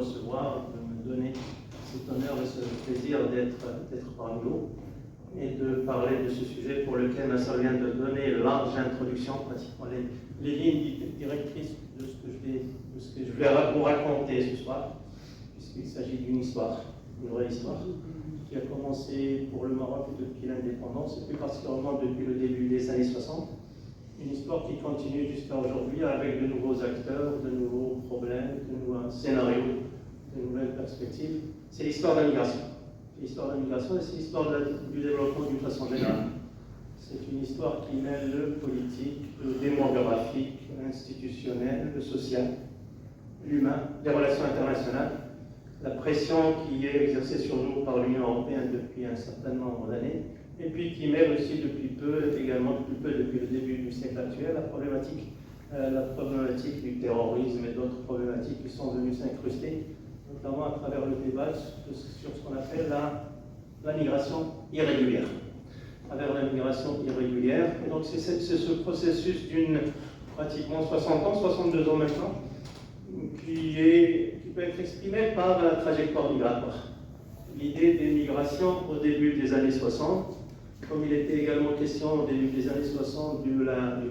recevoir, de me donner cet honneur et ce plaisir d'être parmi vous et de parler de ce sujet pour lequel ma sœur vient de donner une large introduction, pratiquement les lignes directrices de ce que je vais vous raconter ce soir, puisqu'il s'agit d'une histoire, une vraie histoire, qui a commencé pour le Maroc depuis l'indépendance, et plus particulièrement depuis le début des années 60. Une histoire qui continue jusqu'à aujourd'hui avec de nouveaux acteurs, de nouveaux problèmes, de nouveaux scénarios, de nouvelles perspectives. C'est l'histoire de la migration. C'est l'histoire de la migration et c'est l'histoire du développement d'une façon générale. C'est une histoire qui mêle le politique, le démographique, l'institutionnel, le social, l'humain, les relations internationales, la pression qui est exercée sur nous par l'Union européenne depuis un certain nombre d'années, et puis qui mêle aussi depuis peu depuis le début du siècle actuel, la problématique du terrorisme et d'autres problématiques qui sont venues s'incruster, notamment à travers le débat sur ce qu'on appelle la migration irrégulière. À travers la migration irrégulière. Et donc c'est ce processus d'une pratiquement 60 ans, 62 ans maintenant, qui peut être exprimé par la trajectoire migratoire. L'idée des migrations au début des années 60, comme il était également question au début des années 60 du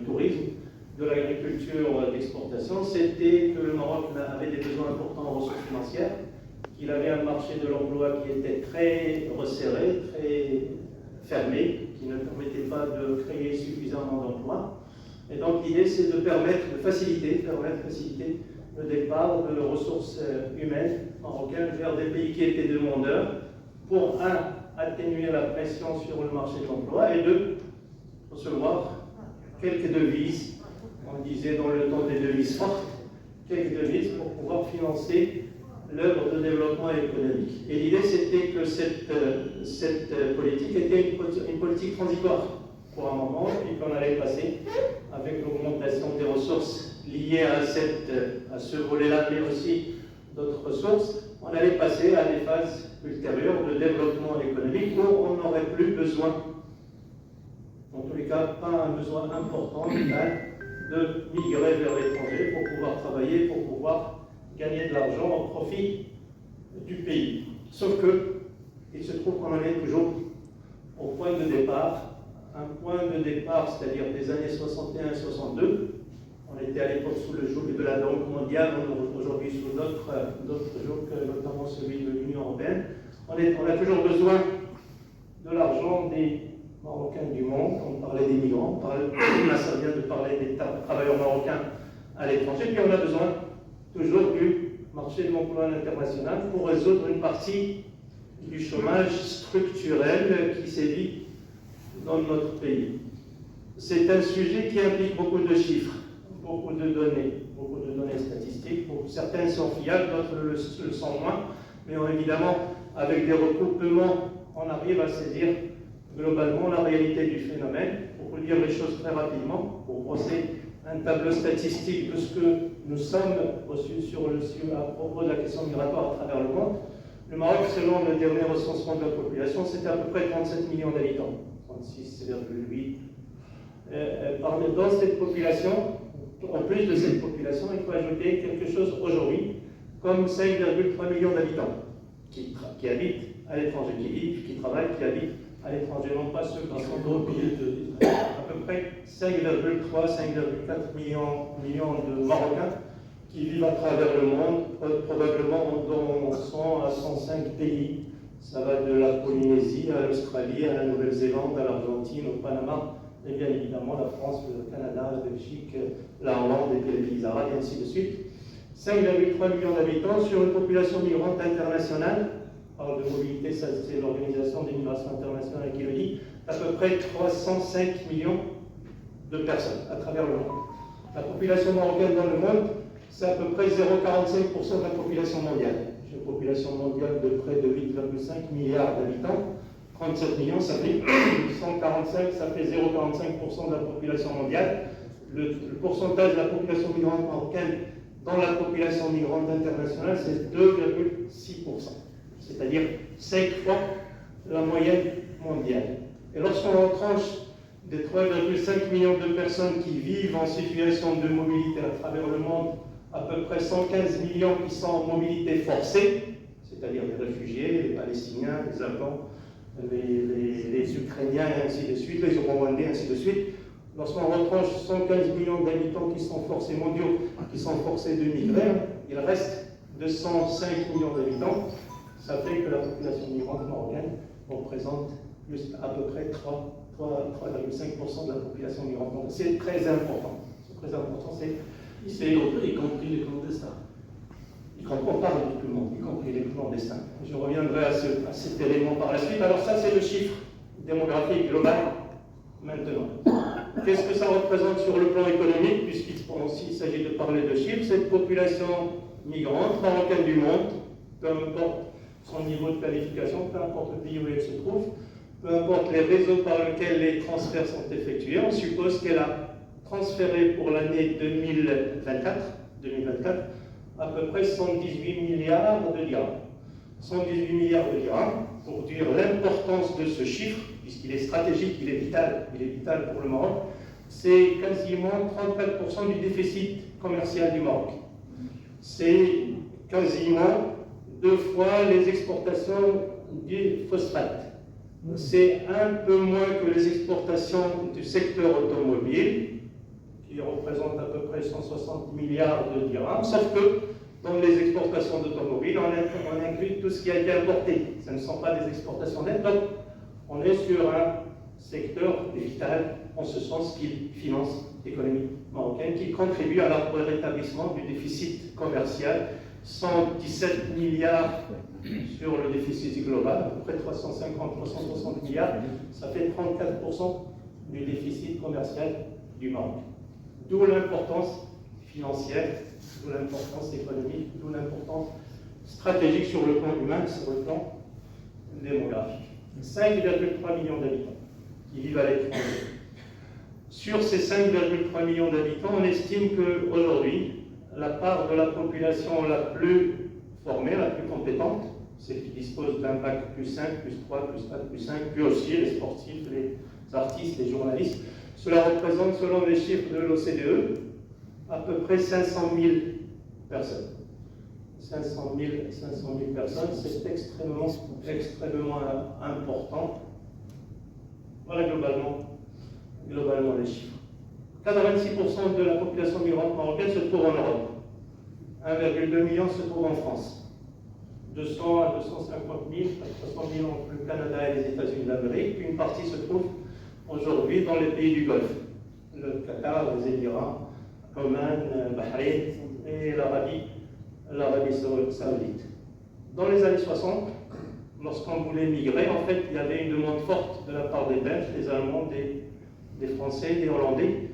tourisme, de l'agriculture d'exportation, c'était que le Maroc avait des besoins importants en ressources financières, qu'il avait un marché de l'emploi qui était très resserré, très fermé, qui ne permettait pas de créer suffisamment d'emplois. Et donc l'idée c'est de faciliter le départ de ressources humaines marocaines vers des pays qui étaient demandeurs pour, atténuer la pression sur le marché de l'emploi et deux, recevoir quelques devises, on disait dans le temps des devises fortes, quelques devises pour pouvoir financer l'œuvre de développement économique. Et l'idée c'était que cette politique était une politique transitoire pour un moment, et qu'on allait passer avec l'augmentation des ressources liées à ce volet-là, mais aussi d'autres ressources, on allait passer à des phases ultérieures de développement économique où on n'aurait plus besoin, en tous les cas pas un besoin important, vital, de migrer vers l'étranger pour pouvoir travailler, pour pouvoir gagner de l'argent au profit du pays. Sauf que, il se trouve qu'on en est toujours au point de départ, c'est-à-dire des années 61 et 62. On était à l'époque sous le joug de la Banque mondiale, on est aujourd'hui sous d'autres jougs, notamment celui de l'Union européenne. On a toujours besoin de l'argent des Marocains du monde. On parlait des migrants, ça vient de parler des travailleurs marocains à l'étranger, puis on a besoin toujours du marché de l'emploi international pour résoudre une partie du chômage structurel qui sévit dans notre pays. C'est un sujet qui implique beaucoup de chiffres, beaucoup de données statistiques. Certaines sont fiables, d'autres le sont moins, mais évidemment, avec des recoupements, on arrive à saisir globalement la réalité du phénomène. Pour vous dire les choses très rapidement, pour brosser un tableau statistique de ce que nous sommes reçus à propos de la question migratoire à travers le monde. Le Maroc, selon le dernier recensement de la population, c'était à peu près 37 millions d'habitants, 36,8. Dans cette population, en plus de cette population, il faut ajouter quelque chose aujourd'hui, comme 5,3 millions d'habitants qui habitent à l'étranger, qui vivent, qui travaillent, qui habitent à l'étranger, non pas ceux qui sont dans le pays. À peu près 5,3, 5,4 millions de Marocains qui vivent à travers le monde, probablement dans 100 à 105 pays. Ça va de la Polynésie à l'Australie, à la Nouvelle-Zélande, à l'Argentine, au Panama, et bien évidemment la France, le Canada, la Belgique, la Hollande et les pays arabes, et ainsi de suite. 5,3 millions d'habitants sur une population migrante internationale. On parle de mobilité, ça c'est l'Organisation des migrations internationales qui le dit, à peu près 305 millions de personnes à travers le monde. La population marocaine dans le monde, c'est à peu près 0,45% de la population mondiale. J'ai une population mondiale de près de 8,5 milliards d'habitants. 37 millions, ça fait 145, ça fait 0,45% de la population mondiale. Le pourcentage de la population migrante marocaine dans la population migrante internationale, c'est 2,6%. C'est-à-dire 5 fois la moyenne mondiale. Et lorsqu'on retranche des 3,5 millions de personnes qui vivent en situation de mobilité à travers le monde à peu près 115 millions qui sont en mobilité forcée, c'est-à-dire les réfugiés, les Palestiniens, les Afghans, les Ukrainiens, et ainsi de suite, les Rwandais, ainsi de suite. Lorsqu'on retranche 115 millions d'habitants qui sont forcés mondiaux, qui sont forcés de migrer, il reste 205 millions d'habitants. Ça fait que la population migrante marocaine représente à peu près 3,5% de la population migrante mondiale. C'est très important. C'est très important. Y compris les clandestins. On parle de tout le monde, y compris les clandestins. Je reviendrai à cet élément par la suite. Alors ça, c'est le chiffre démographique global maintenant. Qu'est-ce que ça représente sur le plan économique, puisqu'il s'agit de parler de chiffres? Cette population migrante, marocaine du monde, peu importe son niveau de qualification, peu importe le pays où elle se trouve, peu importe les réseaux par lesquels les transferts sont effectués, on suppose qu'elle a transféré pour l'année 2024 à peu près 118 milliards de dirhams. 118 milliards de dirhams, pour dire l'importance de ce chiffre, puisqu'il est stratégique, il est vital pour le Maroc, c'est quasiment 34% du déficit commercial du Maroc. C'est quasiment 2 fois les exportations du phosphate. C'est un peu moins que les exportations du secteur automobile, qui représente à peu près 160 milliards de dirhams, sauf que dans les exportations d'automobiles, on inclut tout ce qui a été importé. Ce ne sont pas des exportations nettes, donc on est sur un secteur vital, en ce sens qu'il finance l'économie marocaine, qui contribue à au rétablissement du déficit commercial. 117 milliards sur le déficit global, à peu près 350-360 milliards, ça fait 34% du déficit commercial du Maroc. D'où l'importance financière, d'où l'importance économique, d'où l'importance stratégique sur le plan humain, sur le plan démographique. 5,3 millions d'habitants qui vivent à l'étranger. Sur ces 5,3 millions d'habitants, on estime qu'aujourd'hui, la part de la population la plus formée, la plus compétente, c'est qui dispose d'un bac plus 5, plus 3, plus 4, plus 5, puis aussi les sportifs, les artistes, les journalistes. Cela représente, selon les chiffres de l'OCDE, à peu près 500 000 personnes. 500 000 personnes, c'est extrêmement important. Voilà globalement les chiffres. 86% de la population migrante marocaine se trouve en Europe. 1,2 million se trouve en France. 200 à 250 000, 300 000 entre le Canada et les États-Unis d'Amérique. Une partie se trouve aujourd'hui dans les pays du Golfe. Le Qatar, les Émirats, Oman, Bahreïn et l'Arabie Saoudite. Dans les années 60, lorsqu'on voulait migrer, en fait, il y avait une demande forte de la part des Belges, des Allemands, des Français, des Hollandais,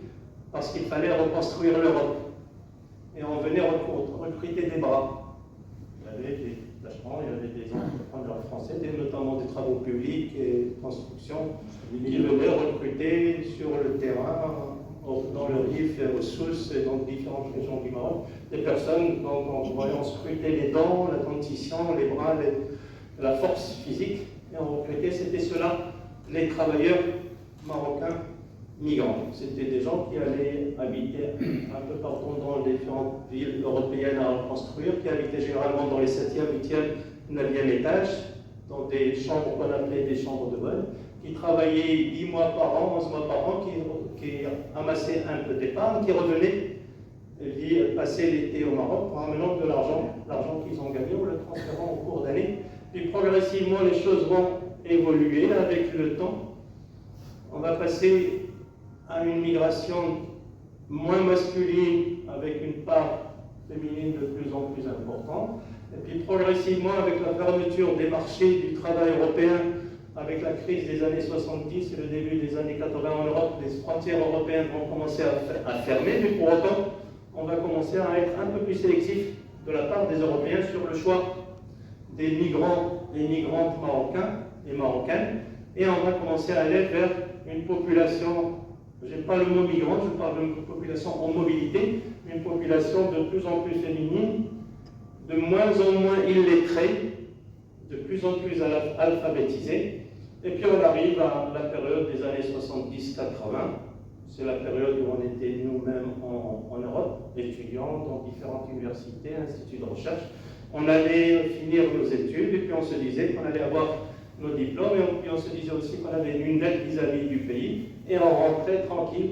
parce qu'il fallait reconstruire l'Europe. Et on venait recruter des bras. Il y avait des tâcherons, il y avait des entrepreneurs français, notamment des travaux publics et construction, qui venaient recruter sur le terrain, dans le Rif, au Sousse et dans différentes régions du Maroc, des personnes dont on voyait scruter les dents, la dentition, les bras, la force physique, et on recrutait, c'était cela, les travailleurs marocains migrants. C'était des gens qui allaient habiter un peu partout dans les différentes villes européennes à reconstruire, qui habitaient généralement dans les 7e, 8e, 9e étages, dans des chambres qu'on appelait des chambres de bonne, qui travaillaient 10 mois par an, 11 mois par an, qui amassaient un peu d'épargne, qui revenaient passer l'été au Maroc en ramenant de l'argent qu'ils ont gagné ou le transférant au cours d'année. Puis progressivement, les choses vont évoluer avec le temps. On va passer à une migration moins masculine avec une part féminine de plus en plus importante. Et puis progressivement, avec la fermeture des marchés du travail européen, avec la crise des années 70 et le début des années 80 en Europe, les frontières européennes vont commencer à fermer, mais pour autant, on va commencer à être un peu plus sélectif de la part des Européens sur le choix des migrants et migrantes marocains et marocaines, et on va commencer à aller vers une population, je n'ai pas le mot migrant, je parle d'une population en mobilité, une population de plus en plus féminine, de moins en moins illettrée, de plus en plus alphabétisée, et puis on arrive à la période des années 70-80, C'est la période où on était nous-mêmes en Europe, étudiants dans différentes universités, instituts de recherche. On allait finir nos études et puis on se disait qu'on allait avoir nos diplômes et puis on se disait aussi qu'on avait une dette vis-à-vis du pays et on rentrait tranquille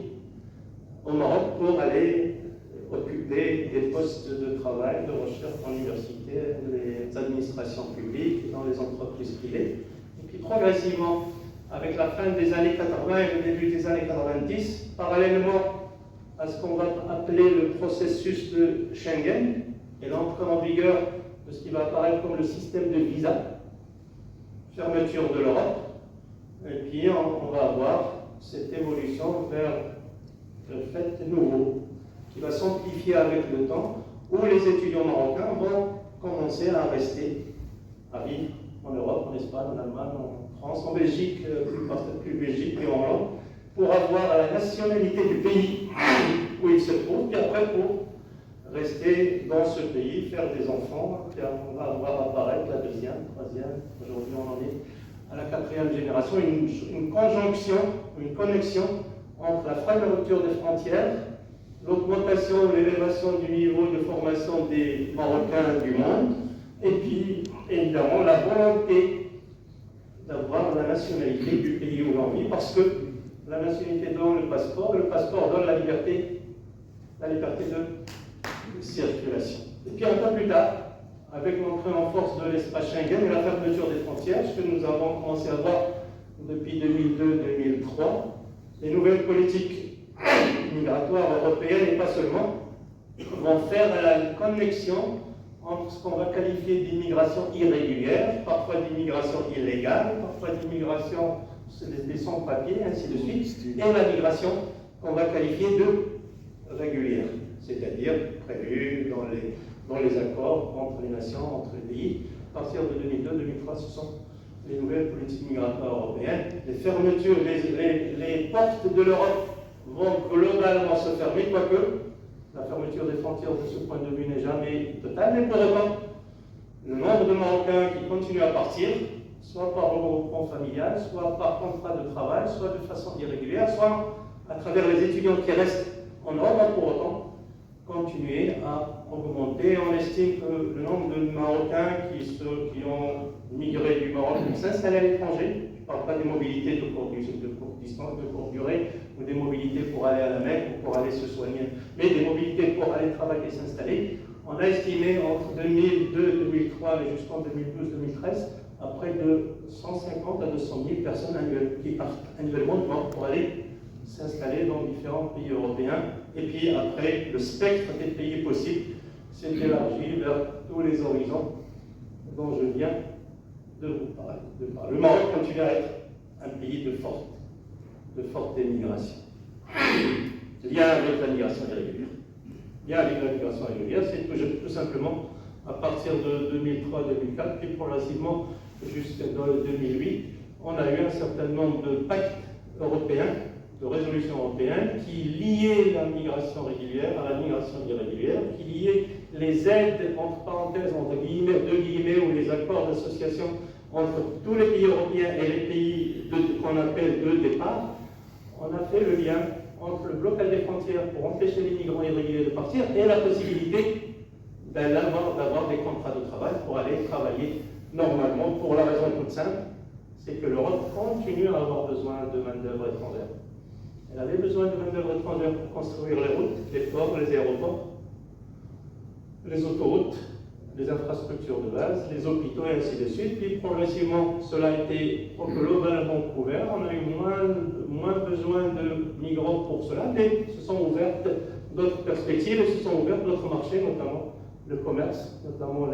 au Maroc pour aller occuper des postes de travail, de recherche en université, les administrations publiques, dans les entreprises privées. Et puis progressivement, avec la fin des années 80 et le début des années 90, parallèlement à ce qu'on va appeler le processus de Schengen et l'entrée en vigueur de ce qui va apparaître comme le système de visa, fermeture de l'Europe, et puis on va avoir cette évolution vers le fait nouveau qui va s'amplifier avec le temps, où les étudiants marocains vont commencer à rester, à vivre en Europe, en Espagne, en Allemagne, en France, en Belgique, plus Belgique, puis en Hollande, pour avoir la nationalité du pays où ils se trouvent, puis après pour rester dans ce pays, faire des enfants, puis on va voir apparaître la deuxième, troisième, aujourd'hui on en est à la quatrième génération, une conjonction, une connexion entre la fermeture des frontières, l'augmentation ou l'élévation du niveau de formation des Marocains du monde, et puis évidemment la volonté d'avoir la nationalité du pays où l'on vit, parce que la nationalité donne le passeport donne la liberté de circulation. Et puis un peu plus tard, avec l'entrée en force de l'espace Schengen et la fermeture des frontières, ce que nous avons commencé à voir depuis 2002-2003, les nouvelles politiques migratoires européennes, et pas seulement, vont faire la connexion entre ce qu'on va qualifier d'immigration irrégulière, parfois d'immigration illégale, parfois d'immigration des sans-papiers, ainsi de suite, et la migration qu'on va qualifier de régulière, c'est-à-dire prévue dans les accords entre les nations, entre les pays. À partir de 2002-2003, ce sont les nouvelles politiques migratoires européennes. Les fermetures, les portes de l'Europe vont globalement se fermer, quoique la fermeture des frontières de ce point de vue n'est jamais totale, mais pour autant, le nombre de Marocains qui continuent à partir, soit par regroupement familial, soit par contrat de travail, soit de façon irrégulière, soit à travers les étudiants qui restent en Europe, va pour autant continuer à augmenter. On estime que le nombre de Marocains qui ont migré du Maroc pour s'installer à l'étranger, je ne parle pas des mobilités de courte distance, de courte durée, ou des mobilités pour aller à la Mecque ou pour aller se soigner, mais des mobilités pour aller travailler et s'installer, on a estimé entre 2002, 2003 et jusqu'en 2012-2013 à près de 150 à 200 000 personnes qui partent annuellement pour aller s'installer dans différents pays européens. Et puis après, le spectre des pays possibles s'est élargi vers tous les horizons dont je viens de vous parler. Le Maroc continue à être un pays de forte émigration. Lien avec la migration irrégulière. Lien avec la migration irrégulière, c'est tout simplement à partir de 2003-2004, puis progressivement jusqu'en 2008, on a eu un certain nombre de pactes européens, de résolutions européennes, qui liaient la migration régulière à la migration irrégulière, qui liaient les aides, entre parenthèses, entre guillemets, deux guillemets, ou les accords d'association entre tous les pays européens et les pays qu'on appelle de départ. On a fait le lien entre le blocage des frontières pour empêcher les migrants irréguliers de partir et la possibilité d'avoir des contrats de travail pour aller travailler normalement, pour la raison toute simple, c'est que l'Europe continue à avoir besoin de main-d'œuvre étrangère. Elle avait besoin de main-d'œuvre étrangère pour construire les routes, les ports, les aéroports, les autoroutes, les infrastructures de base, les hôpitaux et ainsi de suite. Puis progressivement, cela a été globalement couvert. On a eu moins besoin de migrants pour cela, mais se sont ouvertes d'autres perspectives et se sont ouverts d'autres marchés, notamment le commerce, notamment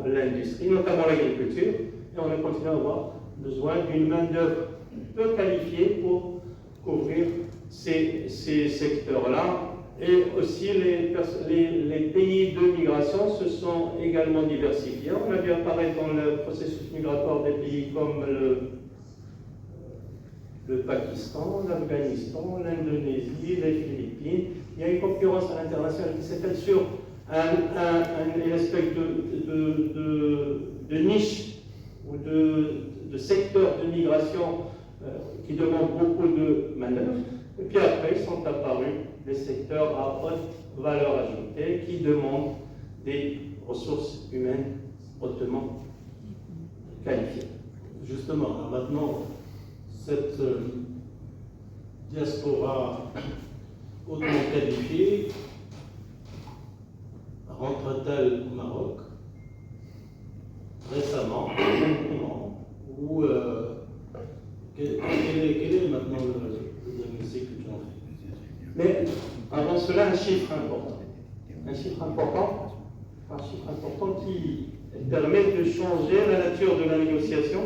l'industrie, notamment l'agriculture. Et on a continué à avoir besoin d'une main-d'œuvre peu qualifiée pour couvrir ces secteurs-là. Et aussi, les pays de migration se sont également diversifiés. On a vu apparaître dans le processus migratoire des pays comme le Pakistan, l'Afghanistan, l'Indonésie, les Philippines. Il y a une concurrence à l'international qui s'étale sur une espèce de niche ou de secteur de migration qui demande beaucoup de manœuvres. Et puis après sont apparus les secteurs à haute valeur ajoutée qui demandent des ressources humaines hautement qualifiées. Justement, alors maintenant, cette diaspora hautement qualifiée rentre-t-elle au Maroc récemment ou quel est maintenant le diagnostic que tu en fais? Mais avant cela, un chiffre important qui permet de changer la nature de la négociation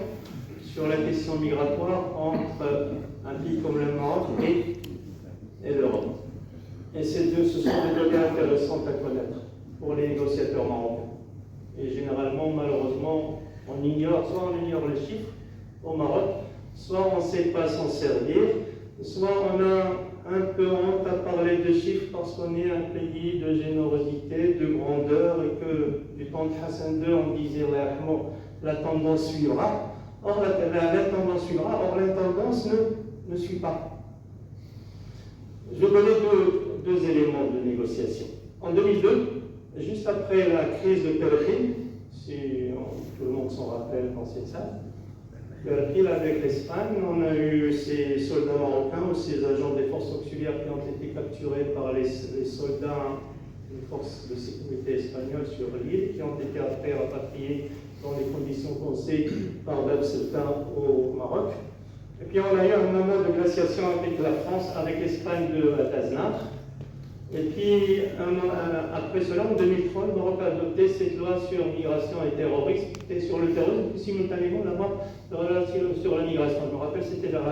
sur la question migratoire entre un pays comme le Maroc et l'Europe. Et ce sont des données intéressantes à connaître pour les négociateurs marocains. Et généralement, malheureusement, soit on ignore les chiffres au Maroc, soit on ne sait pas s'en servir, soit on a un peu honte à parler de chiffres parce qu'on est un pays de générosité, de grandeur, et que du temps de Hassan II, on disait la tendance suivra. Or, la tendance suivra, or la tendance ne suit pas. Je vais donner deux éléments de négociation. En 2002, juste après la crise de Perril, si tout le monde s'en rappelle dans cette salle, Perril avec l'Espagne, on a eu ces soldats marocains ou ces agents des forces auxiliaires qui ont été capturés par les soldats des forces de sécurité espagnoles sur l'île, qui ont été après rapatriés dans les conditions qu'on sait par Bab Sultan au Maroc. Et puis on a eu un moment de glaciation avec la France, avec l'Espagne d'Aznar. Et puis après cela, en 2003, le Maroc a adopté cette loi sur migration et terrorisme, et sur le terrorisme, puis simultanément la loi sur la migration. Je me rappelle, c'était vers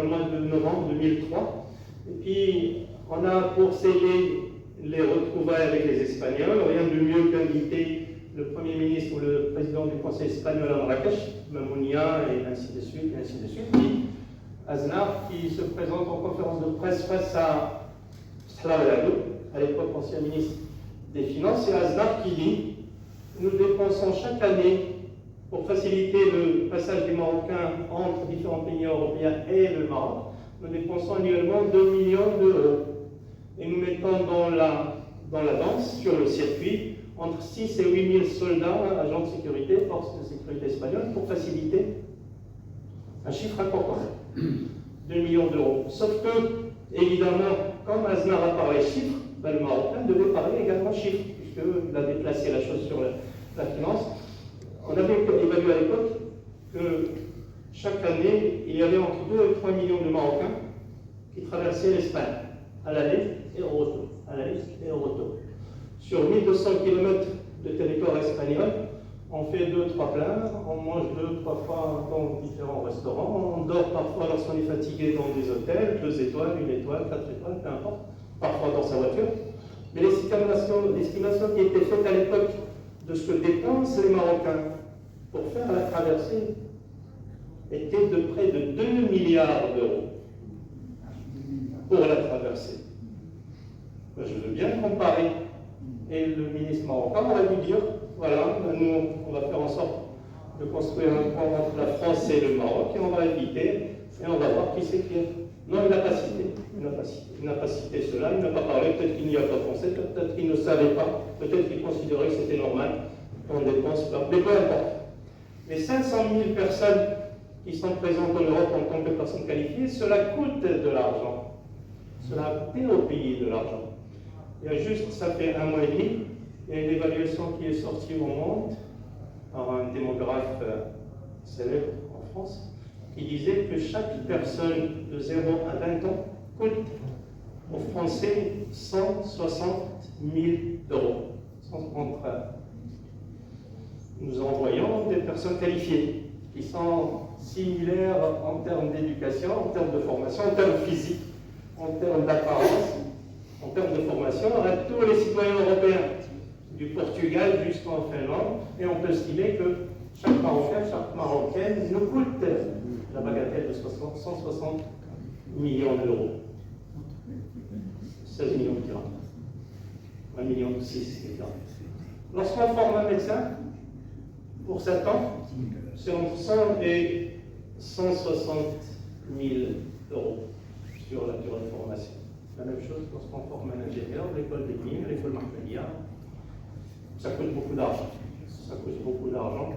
le mois de novembre 2003. Et puis on a pour sceller les retrouvailles avec les Espagnols, rien de mieux qu'inviter le Premier ministre ou le président du Conseil espagnol à Marrakech, Mamounia, et ainsi de suite, et ainsi de suite. Puis Aznar, qui se présente en conférence de presse face à à l'époque ancien ministre des Finances, et Aznar qui dit « Nous dépensons chaque année, pour faciliter le passage des Marocains entre différents pays européens et le Maroc, nous dépensons annuellement 2 millions d'euros. Et nous mettons dans la danse, sur le circuit, entre 6 et 8 000 soldats, agents de sécurité, forces de sécurité espagnoles, pour faciliter un chiffre important, 2 millions d'euros. Sauf que, évidemment, comme Aznar a parlé chiffres, le Marocain devait parler également chiffres, puisqu'il a déplacé la chose sur la finance. On avait évalué à l'époque que chaque année, il y avait entre 2 et 3 millions de Marocains qui traversaient l'Espagne, à l'aller et au retour. Sur 1200 km de territoire espagnol, on fait 2-3 plats, on mange 2-3 fois dans différents restaurants, on dort parfois lorsqu'on est fatigué dans des hôtels, 2 étoiles, 1 étoile, 4 étoiles, peu importe, parfois dans sa voiture. Mais l'estimation qui était faite à l'époque de ce que dépensent les Marocains pour faire la traversée était de près de 2 milliards d'euros pour la traversée. Je veux bien comparer. Et le ministre marocain aurait dû dire, voilà, nous, on va faire en sorte de construire un pont entre la France et le Maroc, et on va éviter, et on va voir qui c'est qui est. Non, il n'a pas cité. Il n'a pas cité cela, il n'a pas parlé, peut-être qu'il n'y a pas pensé, peut-être qu'il ne savait pas, peut-être qu'il considérait que c'était normal qu'on dépense pas. Mais peu importe. Les 500 000 personnes qui sont présentes en Europe en tant que personnes qualifiées, cela coûte de l'argent. Cela a coûté au pays de l'argent. Il y a juste, ça fait 1 mois et demi, il y a une évaluation qui est sortie au monde par un démographe célèbre en France, qui disait que chaque personne de 0 à 20 ans coûte aux Français 160 000 euros. Nous envoyons des personnes qualifiées, qui sont similaires en termes d'éducation, en termes de formation, en termes physiques, en termes d'apparence, en termes de formation, à tous les citoyens européens, du Portugal jusqu'en Finlande, et on peut estimer que chaque Marocain, chaque Marocaine nous coûte la bagatelle de 160 millions d'euros. 16 millions de dirhams. 1,6 million de dirhams. Lorsqu'on forme un médecin, pour 7 ans, c'est entre 100 et 160 000 euros. sur la durée de formation. La même chose lorsqu'on forme un ingénieur, l'école des mines, l'école Martelia, ça coûte beaucoup d'argent. Ça coûte beaucoup d'argent.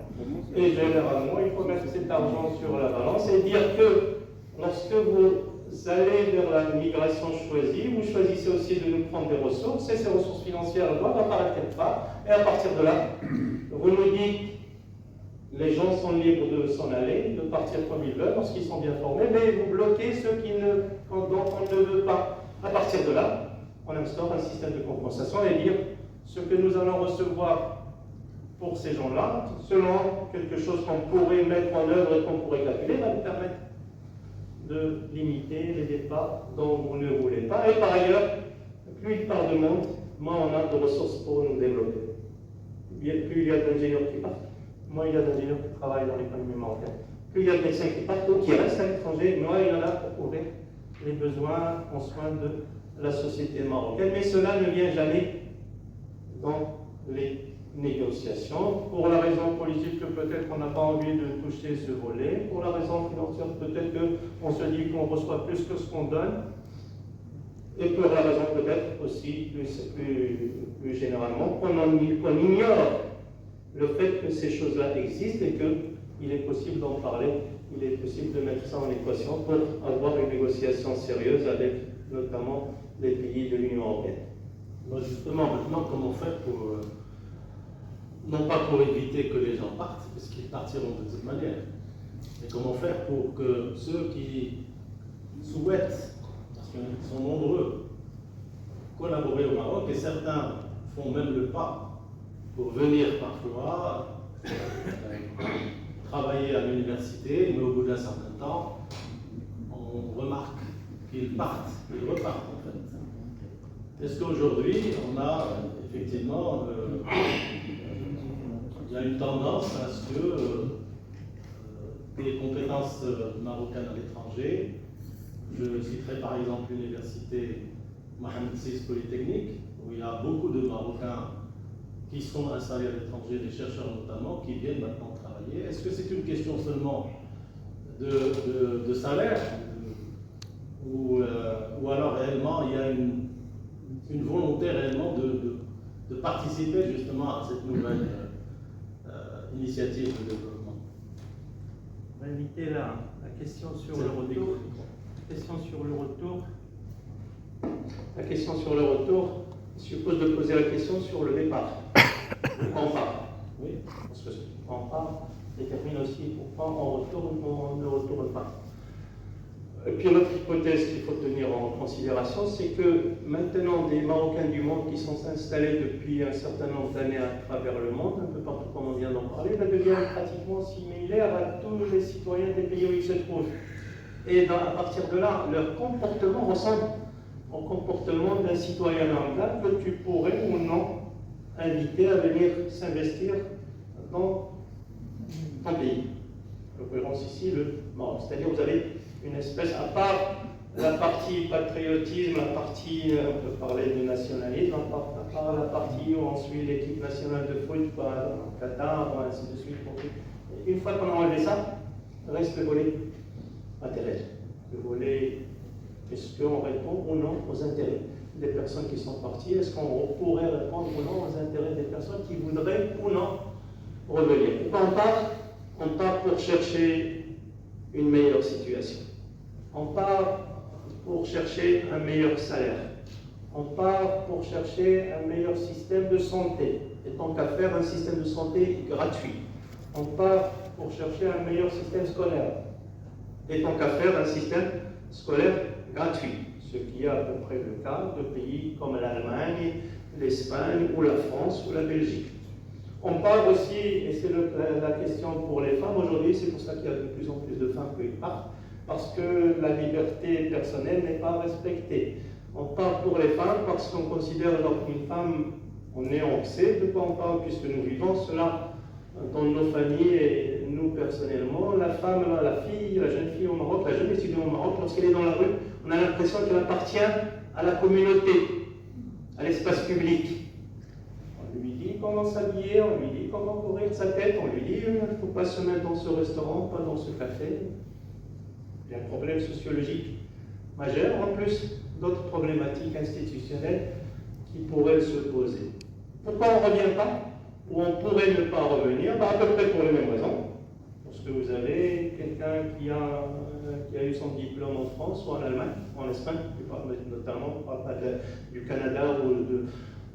Et généralement, il faut mettre cet argent sur la balance et dire que lorsque vous allez vers la migration choisie, vous choisissez aussi de nous prendre des ressources, et ces ressources financières doivent apparaître quelque part. Et à partir de là, vous nous dites les gens sont libres de s'en aller, de partir comme ils veulent, lorsqu'ils sont bien formés, mais vous bloquez ceux dont on ne veut pas. À partir de là, on instaure un système de compensation et dire ce que nous allons recevoir pour ces gens-là, selon quelque chose qu'on pourrait mettre en œuvre et qu'on pourrait calculer, va nous permettre de limiter les départs dont vous ne voulez pas. Et par ailleurs, plus il part de monde, moins on a de ressources pour nous développer. Plus il y a d'ingénieurs qui partent, moins il y a d'ingénieurs qui travaillent dans l'économie marocaine. Plus il y a de médecins qui partent ou qui restent à l'étranger, moins il y en a pour couvrir les besoins en soins de la société marocaine. Mais cela ne vient jamais dans les négociations. Pour la raison politique que peut-être on n'a pas envie de toucher ce volet, pour la raison financière peut-être qu'on se dit qu'on reçoit plus que ce qu'on donne, et pour la raison peut-être aussi plus généralement qu'on ignore le fait que ces choses-là existent et qu'il est possible d'en parler, il est possible de mettre ça en équation pour avoir une négociation sérieuse avec notamment les pays de l'Union européenne. Moi, justement, maintenant, comment faire pour, non pas pour éviter que les gens partent, parce qu'ils partiront de toute manière, mais comment faire pour que ceux qui souhaitent, parce qu'ils sont nombreux, collaborer au Maroc, et certains font même le pas pour venir parfois travailler à l'université, mais au bout d'un certain temps, on remarque qu'ils partent, ils repartent en fait. Est-ce qu'aujourd'hui, on a effectivement, il y a une tendance à ce que des compétences marocaines à l'étranger, je citerai par exemple l'université Mohamed VI Polytechnique, où il y a beaucoup de Marocains qui sont installés à l'étranger, des chercheurs notamment, qui viennent maintenant travailler. Est-ce que c'est une question seulement de salaire ou alors réellement il y a une volonté réellement de participer justement à cette nouvelle initiative de développement? On va inviter la question sur le retour. La question sur le retour suppose de poser la question sur le départ. Pourquoi on part? Oui, parce que pourquoi on part détermine aussi pourquoi on retourne ou on ne retourne pas. Et puis l'autre hypothèse qu'il faut tenir en considération, c'est que maintenant des Marocains du monde qui sont installés depuis un certain nombre d'années à travers le monde, un peu partout comme on vient d'en parler, deviennent pratiquement similaires à tous les citoyens des pays où ils se trouvent. Et à partir de là, leur comportement ressemble au comportement d'un citoyen lambda que tu pourrais ou non inviter à venir s'investir dans ton pays. En l'occurrence ici, le Maroc. C'est-à-dire vous avez une espèce, à part la partie patriotisme, la partie, on peut parler de nationalisme, à part la partie où on suit l'équipe nationale de foot, en Qatar, ainsi de suite. Une fois qu'on a enlevé ça, reste le volet matériel. Le volet, est-ce qu'on répond ou non aux intérêts des personnes qui sont parties? Est-ce qu'on pourrait répondre ou non aux intérêts des personnes qui voudraient ou non revenir? Et quand on part pour chercher une meilleure situation. On part pour chercher un meilleur salaire. On part pour chercher un meilleur système de santé. Et tant qu'à faire, un système de santé gratuit. On part pour chercher un meilleur système scolaire. Et tant qu'à faire, un système scolaire gratuit. Ce qui est à peu près le cas de pays comme l'Allemagne, l'Espagne ou la France ou la Belgique. On parle aussi, et c'est la question pour les femmes aujourd'hui, c'est pour ça qu'il y a de plus en plus de femmes qui partent, parce que la liberté personnelle n'est pas respectée. On parle pour les femmes parce qu'on considère alors qu'une femme, on sait de quoi on parle puisque nous vivons cela dans nos familles et nous personnellement. La femme, la jeune fille au Maroc, la jeune étudiante au Maroc, lorsqu'elle est dans la rue, on a l'impression qu'elle appartient à la communauté, à l'espace public. On lui dit comment s'habiller, on lui dit comment couvrir sa tête, on lui dit il ne faut pas se mettre dans ce restaurant, pas dans ce café. Il y a un problème sociologique majeures, en plus d'autres problématiques institutionnelles qui pourraient se poser. Pourquoi on ne revient pas, ou on pourrait ne pas revenir? À peu près pour les mêmes raisons. Parce que vous avez quelqu'un qui a eu son diplôme en France ou en Allemagne, en Espagne, notamment, on ne parle pas du Canada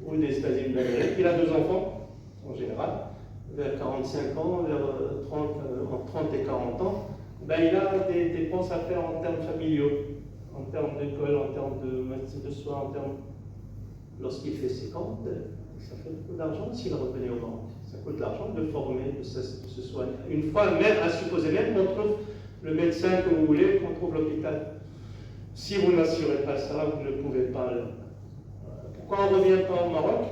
ou des États-Unis d'Amérique. Il a 2 enfants, en général, vers 45 ans, vers 30 et 40 ans. Ben, il a des dépenses à faire en termes familiaux, en termes d'école, en termes de médecine de soins, en termes. Lorsqu'il fait ses comptes, ça fait beaucoup d'argent s'il revenait au Maroc. Ça coûte de l'argent de former, de se soigner. Une fois, même, à supposer même qu'on trouve le médecin que vous voulez, qu'on trouve l'hôpital. Si vous n'assurez pas ça, vous ne pouvez pas le. Pourquoi on ne revient pas au Maroc?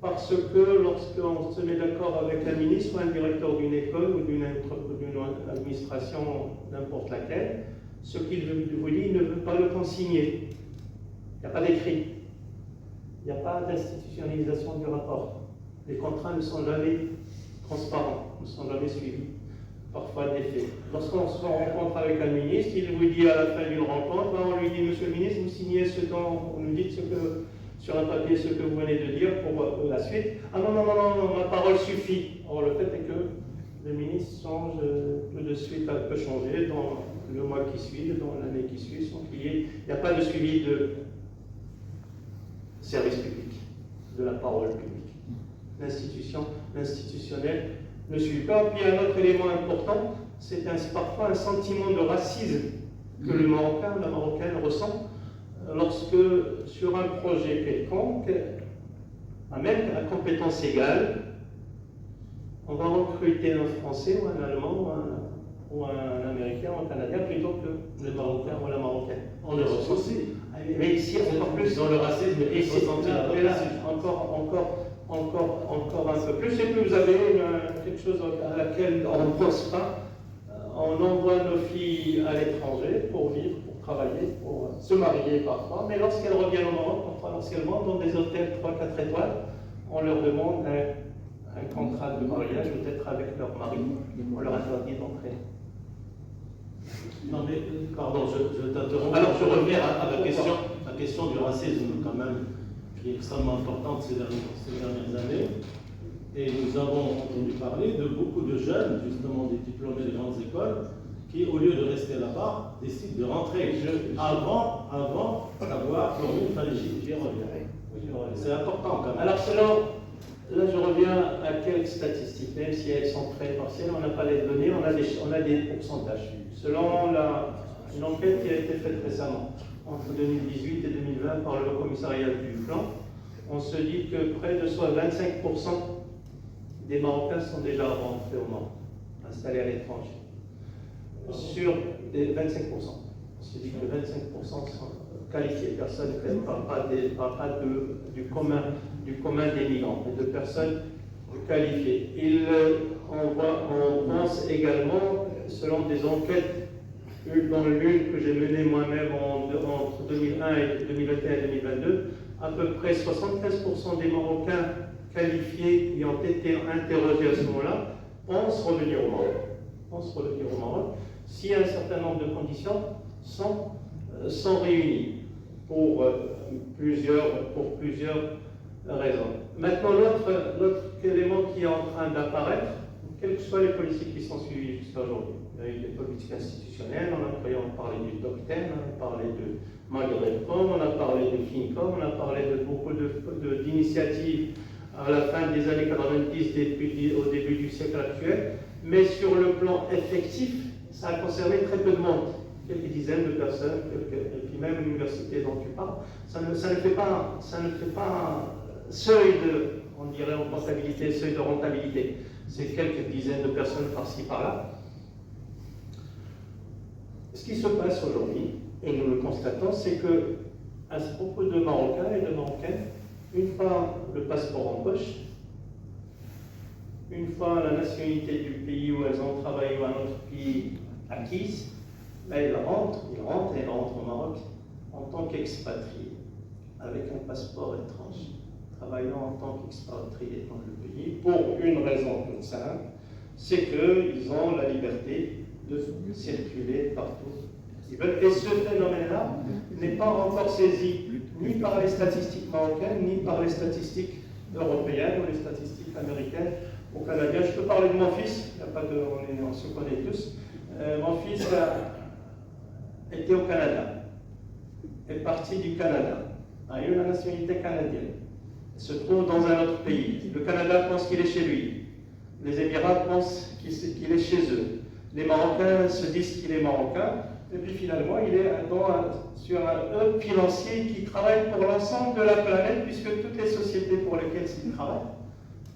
Parce que lorsqu'on se met d'accord avec un ministre ou un directeur d'une école ou d'une administration, n'importe laquelle, ce qu'il vous dit, il ne veut pas le consigner. Il n'y a pas d'écrit. Il n'y a pas d'institutionnalisation du rapport. Les contrats ne sont jamais transparents, ne sont jamais suivis, parfois des faits. Lorsqu'on se rencontre avec un ministre, il vous dit à la fin d'une rencontre, on lui dit, Monsieur le ministre, vous signez ce dont vous nous dites sur un papier ce que vous venez de dire pour la suite. Ah non, ma parole suffit. Or, le fait est que le ministre change tout de suite, peut changer dans le mois qui suit, dans l'année qui suit, sans qu'il n'y a pas de suivi de service public, de la parole publique. L'institutionnel ne suit pas. Puis un autre élément important, c'est parfois un sentiment de racisme que le Marocain, la Marocaine ressent lorsque, sur un projet quelconque, même à compétence égale, on va recruter un Français ou un Allemand ou un Américain ou un Canadien plutôt que le Marocain ou la Marocaine. On le ressent aussi. Mais ici, encore plus. Dans le racisme, et c'est encore un peu plus. Et puis vous avez quelque chose à laquelle on ne pense pas. On envoie nos filles à l'étranger pour vivre, pour travailler, pour se marier parfois. Mais lorsqu'elles reviennent au Maroc, parfois lorsqu'elles vont dans des hôtels 3-4 étoiles, on leur demande un contrat de mariage, peut-être avec leur mari. On leur interdit d'entrer. Non mais, pardon, je t'interromps. Alors je reviens à la question du racisme, quand même, qui est extrêmement importante ces dernières années. Et nous avons entendu parler de beaucoup de jeunes, justement des diplômés des grandes écoles, qui, au lieu de rester là-bas, décident de rentrer avant d'avoir formé une famille. J'y reviens. C'est important quand même. Alors là je reviens à quelques statistiques, même si elles sont très partielles, on n'a pas les données, on a des pourcentages. Selon une enquête qui a été faite récemment, entre 2018 et 2020 par le commissariat du plan, on se dit que près de soit 25% des Marocains sont déjà rentrés au Maroc, installés à l'étranger. Sur des 25%. On se dit que 25% sont qualifiés, personnes qui ne parlent pas du commun des migrants, mais de personnes qualifiées. On pense également, selon des enquêtes, dont l'une que j'ai menée moi-même entre 2001 et 2021 et 2022, à peu près 75% des Marocains qualifiés qui ont été interrogés à ce moment-là pensent revenir au Maroc. Si un certain nombre de conditions sont réunies pour plusieurs raisons. Maintenant, l'autre élément qui est en train d'apparaître, quelles que soient les politiques qui sont suivies jusqu'à aujourd'hui, il y a eu des politiques institutionnelles, on a parlé du Top-10, on a parlé de Maghreb.com, on a parlé de Fincom, on a parlé de beaucoup d'initiatives à la fin des années 90, au début du siècle actuel, mais sur le plan effectif, ça a concerné très peu de monde, quelques dizaines de personnes, et puis même l'université dont tu parles, ça ne fait pas seuil de, on dirait en comptabilité, seuil de rentabilité. C'est quelques dizaines de personnes par-ci, par-là. Ce qui se passe aujourd'hui, et nous le constatons, c'est que à propos de Marocains et de Marocaines, une fois le passeport en poche, une fois la nationalité du pays où elles ont travaillé ou un autre pays acquise, ben, ils rentrent au Maroc en tant qu'expatriés, avec un passeport étranger, travaillant en tant qu'expatriés dans le pays, pour une raison toute simple, c'est qu'ils ont la liberté de circuler partout qu'ils veulent. Et ce phénomène-là n'est pas encore saisi ni par les statistiques marocaines, ni par les statistiques européennes ou les statistiques américaines ou canadiennes. Je peux parler de mon fils, il n'y a pas de, on se connaît tous. Mon fils était au Canada, est parti du Canada, a eu la nationalité canadienne, se trouve dans un autre pays. Le Canada pense qu'il est chez lui, les Émirats pensent qu'il est chez eux, les Marocains se disent qu'il est marocain, et puis finalement il est sur un hub financier qui travaille pour l'ensemble de la planète, puisque toutes les sociétés pour lesquelles il travaille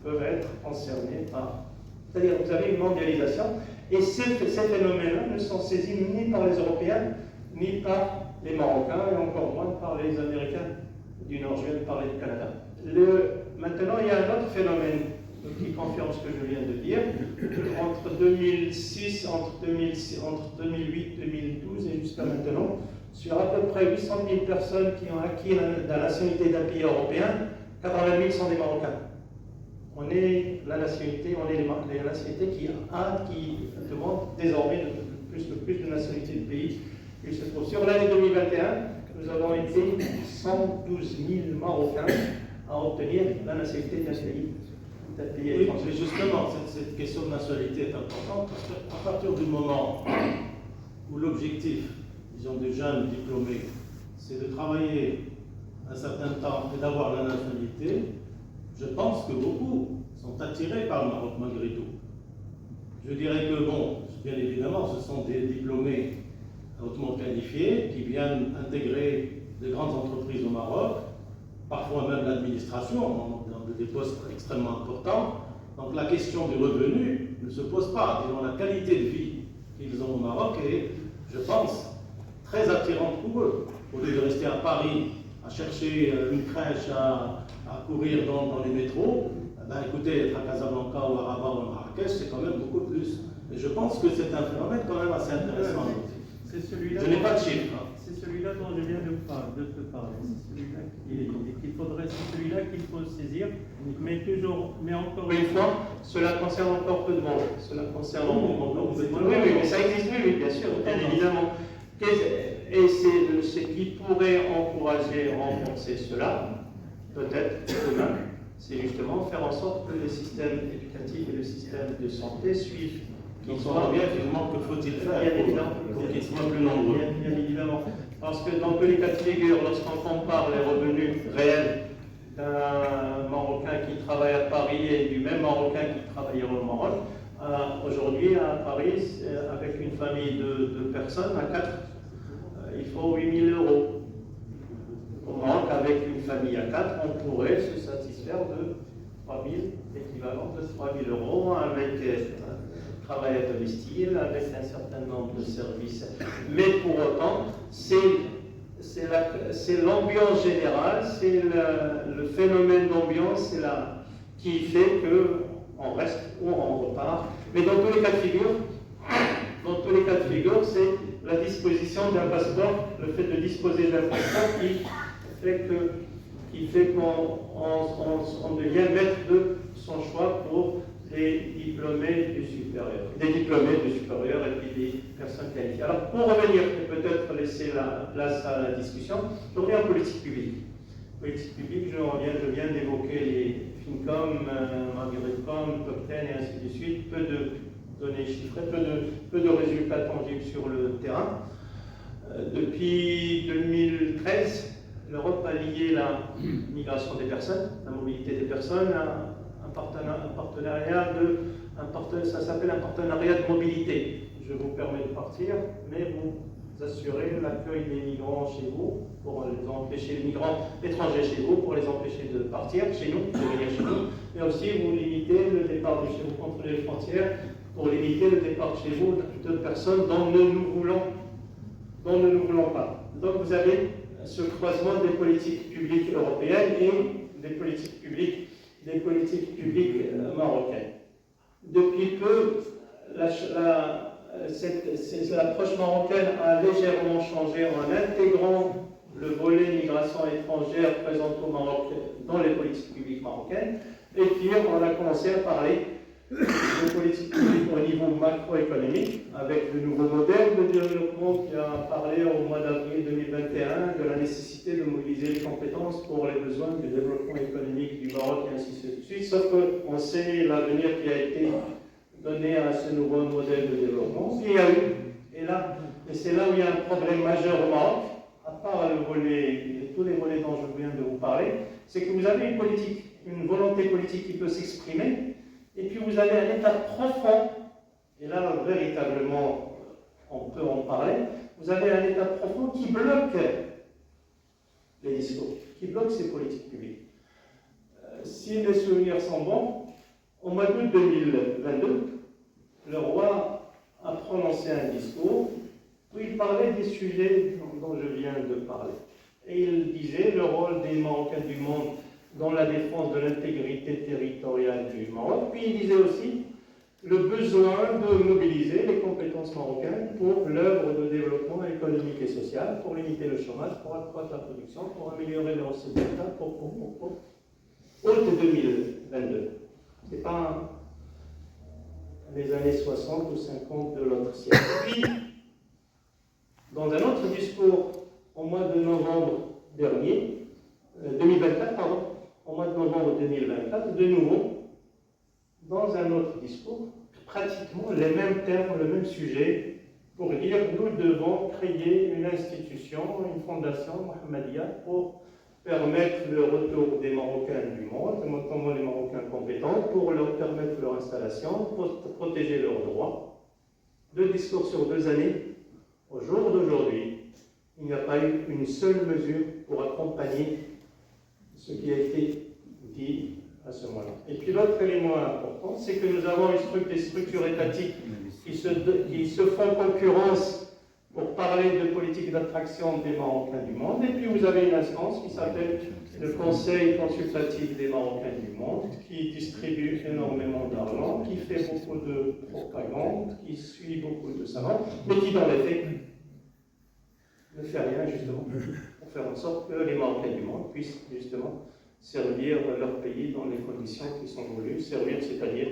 peuvent être concernées par... C'est-à-dire que vous avez une mondialisation, et ces phénomènes-là ne sont saisis ni par les Européens, ni par les Marocains, et encore moins par les Américains du Nord. Je viens de parler du Canada. Maintenant, il y a un autre phénomène qui confirme ce que je viens de dire. Entre 2006, entre 2008, 2012 et jusqu'à maintenant, sur à peu près 800 000 personnes qui ont acquis la nationalité d'un pays européen, 80 000 sont des Marocains. On est la nationalité, les nationalités qui demandent désormais le plus de nationalités du pays. Il se trouve. Sur l'année 2021, nous avons été 112 000 Marocains à obtenir la nationalité d'un pays. Oui, mais justement, cette question de nationalité est importante parce qu'à partir du moment où l'objectif, disons, des jeunes diplômés, c'est de travailler un certain temps et d'avoir la nationalité, je pense que beaucoup sont attirés par le Maroc malgré tout. Je dirais que, bon, bien évidemment, ce sont des diplômés hautement qualifiés qui viennent intégrer de grandes entreprises au Maroc, parfois même l'administration, dans des postes extrêmement importants. Donc la question du revenu ne se pose pas. Disons, la qualité de vie qu'ils ont au Maroc est, je pense, très attirante pour eux. Au lieu de rester à Paris, à chercher une crèche, à courir dans les métros, ben, écoutez, être à Casablanca ou à Rabat ou à Marrakech, c'est quand même beaucoup plus. Et je pense que c'est un phénomène quand même assez intéressant. Je n'ai pas de chiffres. C'est celui-là dont je viens de te parler. C'est celui-là c'est celui-là qu'il faut saisir, mais encore une fois, cela concerne encore peu de monde. Cela concerne oui, mais ça existe, oui, bien sûr, bien évidemment. Et c'est ce qui pourrait encourager, renforcer cela, peut-être demain, c'est justement faire en sorte que le système éducatif et le système de santé suivent. Donc on voit bien finalement que faut-il faire pour qu'ils soient plus nombreux. Bien évidemment. Parce que dans tous les cas de figure, lorsqu'on compare les revenus réels d'un Marocain qui travaille à Paris et du même Marocain qui travaille au Maroc, aujourd'hui à Paris, avec une famille de personnes, à 4, il faut 8 000 €. Au Maroc, avec une famille à 4, on pourrait se satisfaire de 3 000, l'équivalent de 3 000 € avec travail à domicile, avec un certain nombre de services. Mais pour autant, c'est l'ambiance générale, c'est le phénomène d'ambiance qui fait qu'on reste ou on repart. Mais dans tous les cas de figure, c'est la disposition d'un passeport, le fait de disposer d'un passeport qui fait qu'on devient maître de son choix pour des diplômés du supérieur. Et puis des personnes qualifiées. Alors, pour revenir et peut-être laisser la place à la discussion, je reviens en politique publique. Politique publique, je viens d'évoquer les FinCom, Margaretcom, Top 10 et ainsi de suite. Peu de données chiffrées, peu de résultats tangibles sur le terrain. Depuis 2013, l'Europe a lié la migration des personnes, la mobilité des personnes, ça s'appelle un partenariat de mobilité. Je vous permets de partir, mais vous assurez l'accueil des migrants chez vous, pour les empêcher, les migrants étrangers chez vous, pour les empêcher de partir chez nous, de venir chez nous, mais aussi vous limitez le départ de chez vous, contrôlez les frontières, pour limiter le départ de chez vous de personnes dont nous ne voulons pas. Donc vous avez ce croisement des politiques publiques européennes et des politiques publiques marocaines. Depuis peu, l'approche marocaine a légèrement changé en intégrant le volet migration étrangère présent au Maroc dans les politiques publiques marocaines. Et puis, on a commencé à parler de politique publique niveau macroéconomique, avec le nouveau modèle de développement qui a parlé au mois d'avril 2021 de la nécessité de mobiliser les compétences pour les besoins du développement économique du Maroc et ainsi de suite. Sauf qu'on sait l'avenir qui a été donné à ce nouveau modèle de développement. Il y a eu, et c'est là où il y a un problème majeur au Maroc, à part le volet, tous les volets dont je viens de vous parler, c'est que vous avez une politique, une volonté politique qui peut s'exprimer, et puis vous avez un état profond, et là véritablement on peut en parler, vous avez un état profond qui bloque les discours, qui bloque ces politiques publiques. Si les souvenirs sont bons, au mois d'août 2022, le roi a prononcé un discours où il parlait des sujets dont je viens de parler. Et il disait le rôle des Marocains du monde dans la défense de l'intégrité territoriale du Maroc. Puis il disait aussi le besoin de mobiliser les compétences marocaines pour l'œuvre de développement économique et social, pour limiter le chômage, pour accroître la production, pour améliorer les recettes d'État, pour août 2022. Ce n'est pas les années 60 ou 50 de l'autre siècle. Puis, dans un autre discours au mois de novembre dernier, 2024, pardon, au mois de novembre 2024, de nouveau, dans un autre discours, pratiquement les mêmes termes, le même sujet, pour dire nous devons créer une institution, une fondation Mohammedia pour permettre le retour des Marocains du monde, notamment les Marocains compétents, pour leur permettre leur installation, pour protéger leurs droits. Deux discours sur 2 années. Au jour d'aujourd'hui, il n'y a pas eu une seule mesure pour accompagner ce qui a été dit à ce moment-là. Et puis l'autre élément important, c'est que nous avons des structures étatiques qui se font concurrence pour parler de politique d'attraction des Marocains du monde. Et puis vous avez une instance qui s'appelle le Conseil consultatif des Marocains du monde, qui distribue énormément d'argent, qui fait beaucoup de propagande, qui suit beaucoup de savants, mais qui dans les faits ne fait rien justement pour faire en sorte que les Marocains du monde puissent justement servir leur pays dans les conditions qui sont voulues, servir, c'est-à-dire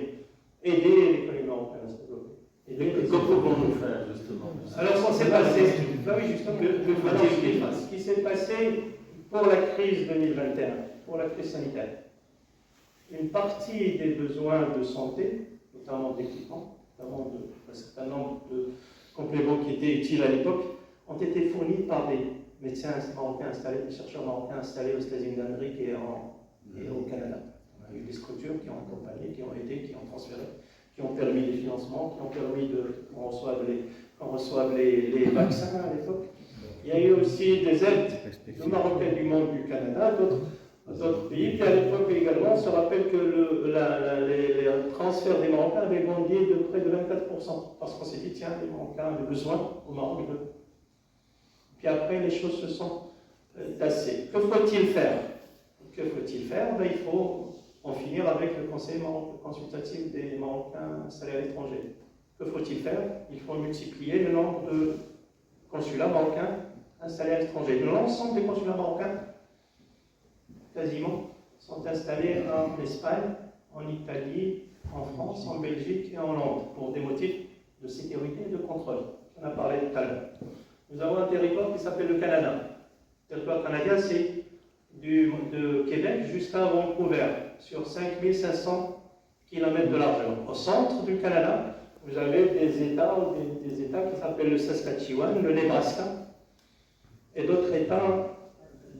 aider l'économie marocaine à se développer. Et que pouvons-nous faire justement? Alors, ce qui s'est passé, oui, justement, ce qui s'est passé pour la crise 2021, pour la crise sanitaire, une partie des besoins de santé, notamment d'équipement, notamment d'un certain nombre de compléments qui étaient utiles à l'époque, ont été fournis par des médecins marocains installés, des chercheurs marocains installés aux États-Unis d'Amérique et au Canada. On a eu des structures qui ont accompagné, qui ont aidé, qui ont transféré, qui ont permis les financements, qui ont permis qu'on reçoive les vaccins à l'époque. Il y a eu aussi des aides de Marocains du monde du Canada, d'autres pays. Puis à l'époque également, on se rappelle que les transferts des Marocains avaient bondi de près de 24%, parce qu'on s'est dit, tiens, les Marocains avaient besoin au Maroc. Puis après, les choses se sont tassées. Que faut-il faire? Ben, il faut en finir avec le Conseil consultatif des Marocains installés à l'étranger. Que faut-il faire? Il faut multiplier le nombre de consulats marocains installés à l'étranger. L'ensemble des consulats marocains, quasiment, sont installés en Espagne, en Italie, en France, en Belgique et en Hollande, pour des motifs de sécurité et de contrôle. On a parlé tout à l'heure. Nous avons un territoire qui s'appelle le Canada. Le territoire canadien, c'est de Québec jusqu'à Vancouver, sur 5500 km de largeur. Au centre du Canada, vous avez des États qui s'appellent le Saskatchewan, le Nebraska, et d'autres États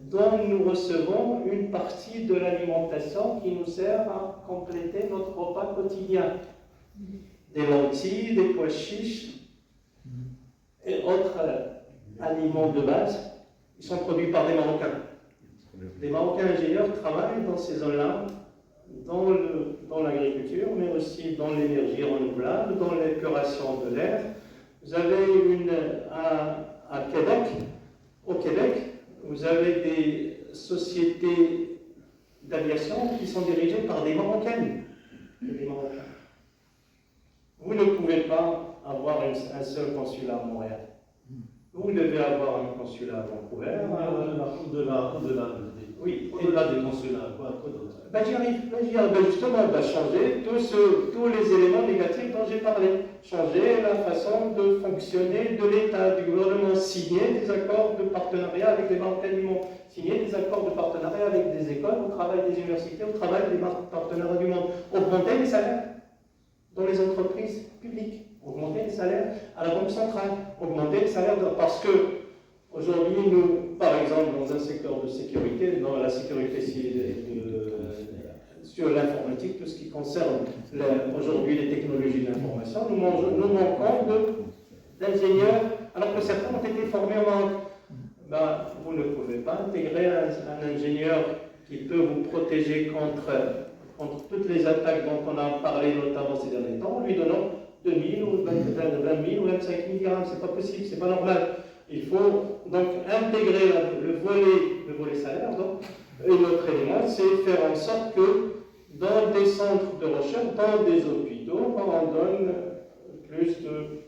dont nous recevons une partie de l'alimentation qui nous sert à compléter notre repas quotidien. Des lentilles, des pois chiches et autres aliments de base, ils sont produits par des Marocains. Les Marocains ingénieurs travaillent dans ces zones-là, dans l'agriculture, mais aussi dans l'énergie renouvelable, dans l'épuration de l'air. Vous avez à Québec, au Québec, vous avez des sociétés d'aviation qui sont dirigées par des Marocaines. Vous ne pouvez pas avoir un seul consulat à Montréal. Vous devez avoir un consulat à Vancouver. Oui, Au-delà des consulats, quoi d'autre? j'y arrive. Justement, on va changer tous les éléments négatifs dont j'ai parlé. Changer la façon de fonctionner de l'État, du gouvernement, signer des accords de partenariat avec les Marocains du monde, signer des accords de partenariat avec des écoles, au travail des universités, au travail des partenaires du monde, augmenter les salaires dans les entreprises publiques, augmenter les salaires à la Banque centrale, augmenter les salaires parce que aujourd'hui, nous, par exemple, dans un secteur de sécurité, dans la sécurité sur l'informatique, tout ce qui concerne aujourd'hui les technologies de l'information, nous manquons d'ingénieurs, alors que certains ont été formés au Maroc. Vous ne pouvez pas intégrer un ingénieur qui peut vous protéger contre toutes les attaques dont on a parlé notamment ces derniers temps, en lui donnant 2 000 ou 20 000 ou 25 000 dirhams. C'est pas possible, c'est pas normal. Il faut donc intégrer le volet salaire. Donc, et notre élément, c'est faire en sorte que dans des centres de recherche, dans des hôpitaux, on donne plus de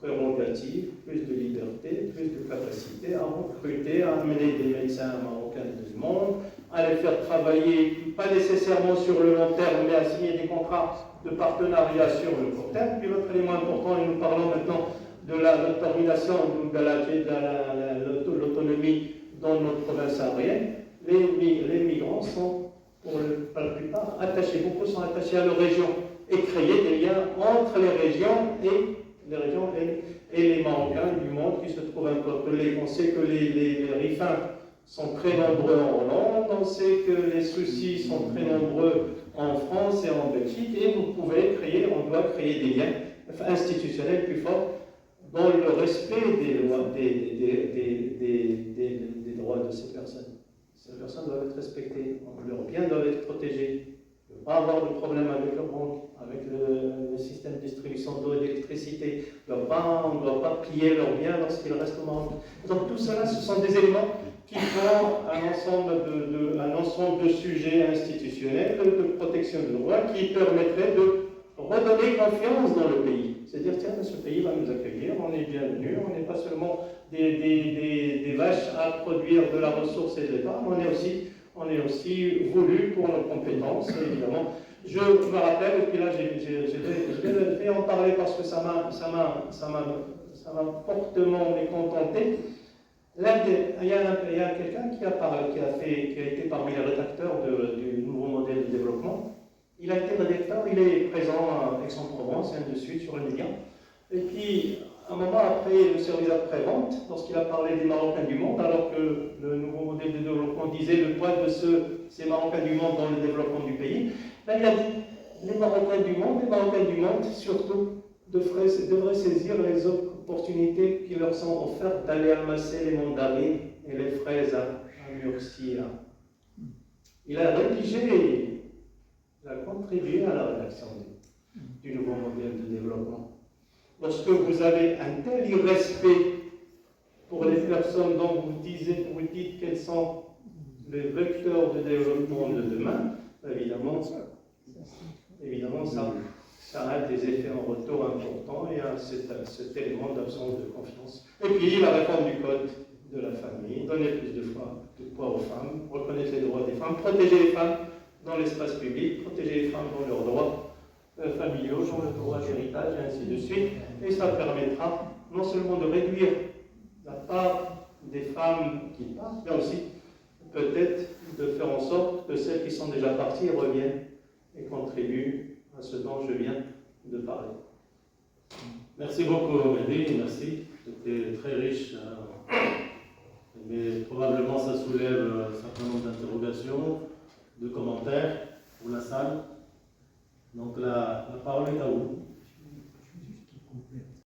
prérogatives, plus de liberté, plus de capacité à recruter, à amener des médecins marocains du monde, à les faire travailler, pas nécessairement sur le long terme, mais à signer des contrats de partenariat sur le court terme. Puis l'autre élément important, et nous parlons maintenant de la termination de l'autonomie dans notre province saharienne, les migrants sont pour la plupart attachés, beaucoup sont attachés à leur région, et créer des liens entre les régions et les Marocains du monde qui se trouvent un peu appelés. On sait que les rifins sont très nombreux en Hollande, on sait que les soucis sont très nombreux en France et en Belgique, et on doit créer des liens institutionnels plus forts dans le respect des droits de ces personnes. Ces personnes doivent être respectées, leurs biens doivent être protégés, ne pas avoir de problème avec leur banque, avec le système de distribution d'eau et d'électricité. On ne doit pas piller leurs biens lorsqu'ils restent au Maroc. Donc tout cela, ce sont des éléments qui font un ensemble de sujets institutionnels, de protection de droits, qui permettraient de redonner confiance dans le pays. C'est-à-dire, tiens, ce pays va nous accueillir, on est bienvenus, on n'est pas seulement des vaches à produire de la ressource et de l'épargne, on est aussi voulu pour nos compétences, évidemment. Je me rappelle, et puis là, je vais en parler parce que ça m'a fortement mécontenté. Là, il y a quelqu'un qui a été parmi les rédacteurs du nouveau modèle de développement. Il a été rédacteur, il est présent à Aix-en-Provence, et ainsi de suite, sur les médias. Et puis, un moment après le service après-vente, lorsqu'il a parlé des Marocains du monde, alors que le nouveau modèle de développement disait le poids de ces Marocains du monde dans le développement du pays, là, il a dit les Marocains du monde, surtout, devraient saisir les opportunités qui leur sont offertes d'aller amasser les mandarines et les fraises à Murcia. Il a rédigé. Il a contribué à la rédaction du nouveau modèle de développement. Lorsque vous avez un tel irrespect pour les personnes dont vous dites qu'elles sont les vecteurs de développement de demain, évidemment ça a des effets en retour importants et a cet élément d'absence de confiance. Et puis la réforme du code de la famille, donner plus de poids aux femmes, reconnaître les droits des femmes, protéger les femmes dans l'espace public, protéger les femmes dans leurs droits familiaux, dans le droit d'héritage, et ainsi de suite. Et ça permettra non seulement de réduire la part des femmes qui partent, mais aussi peut-être de faire en sorte que celles qui sont déjà parties reviennent et contribuent à ce dont je viens de parler. Merci beaucoup, Mehdi, merci. C'était très riche, mais probablement ça soulève un certain nombre d'interrogations, de commentaires pour la salle. Donc la parole est à vous.